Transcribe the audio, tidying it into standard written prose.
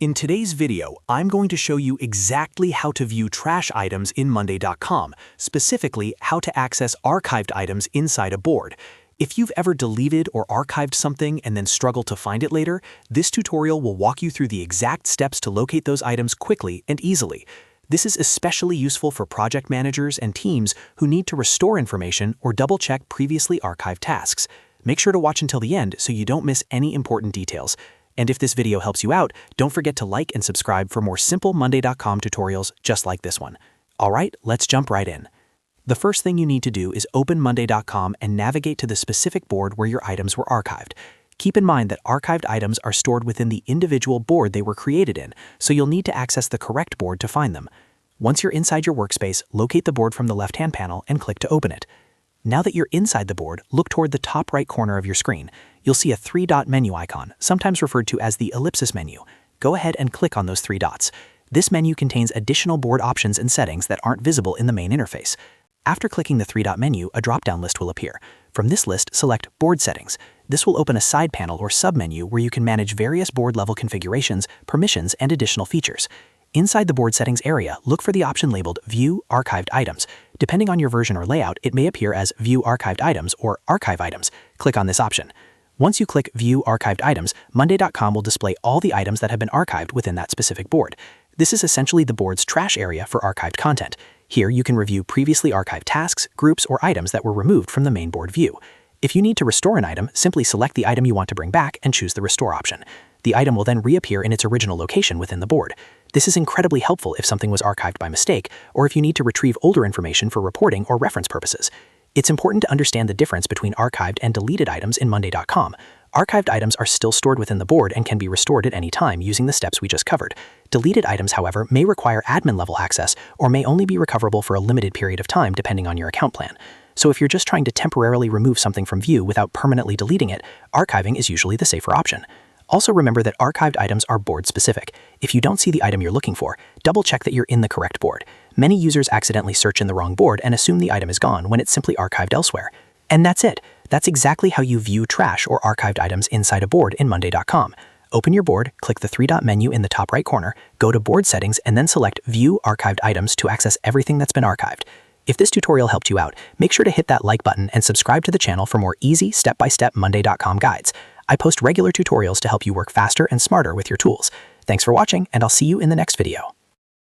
In today's video, I'm going to show you exactly how to view trash items in Monday.com, specifically how to access archived items inside a board. If you've ever deleted or archived something and then struggled to find it later, this tutorial will walk you through the exact steps to locate those items quickly and easily. This is especially useful for project managers and teams who need to restore information or double-check previously archived tasks. Make sure to watch until the end so you don't miss any important details. And if this video helps you out, don't forget to like and subscribe for more simple Monday.com tutorials just like this one. Alright, let's jump right in. The first thing you need to do is open Monday.com and navigate to the specific board where your items were archived. Keep in mind that archived items are stored within the individual board they were created in, so you'll need to access the correct board to find them. Once you're inside your workspace, locate the board from the left-hand panel and click to open it. Now that you're inside the board, look toward the top right corner of your screen. You'll see a three-dot menu icon, sometimes referred to as the ellipsis menu. Go ahead and click on those three dots. This menu contains additional board options and settings that aren't visible in the main interface. After clicking the three-dot menu, a drop-down list will appear. From this list, select Board Settings. This will open a side panel or sub-menu where you can manage various board-level configurations, permissions, and additional features. Inside the board settings area, look for the option labeled View Archived Items. Depending on your version or layout, it may appear as View Archived Items or Archive Items. Click on this option. Once you click View Archived Items, Monday.com will display all the items that have been archived within that specific board. This is essentially the board's trash area for archived content. Here you can review previously archived tasks, groups, or items that were removed from the main board view. If you need to restore an item, simply select the item you want to bring back and choose the Restore option. The item will then reappear in its original location within the board. This is incredibly helpful if something was archived by mistake, or if you need to retrieve older information for reporting or reference purposes. It's important to understand the difference between archived and deleted items in Monday.com. Archived items are still stored within the board and can be restored at any time using the steps we just covered. Deleted items, however, may require admin-level access or may only be recoverable for a limited period of time depending on your account plan. So if you're just trying to temporarily remove something from view without permanently deleting it, archiving is usually the safer option. Also remember that archived items are board-specific. If you don't see the item you're looking for, double-check that you're in the correct board. Many users accidentally search in the wrong board and assume the item is gone when it's simply archived elsewhere. And that's it. That's exactly how you view trash or archived items inside a board in Monday.com. Open your board, click the three-dot menu in the top right corner, go to Board Settings, and then select View Archived Items to access everything that's been archived. If this tutorial helped you out, make sure to hit that like button and subscribe to the channel for more easy, step-by-step Monday.com guides. I post regular tutorials to help you work faster and smarter with your tools. Thanks for watching, and I'll see you in the next video.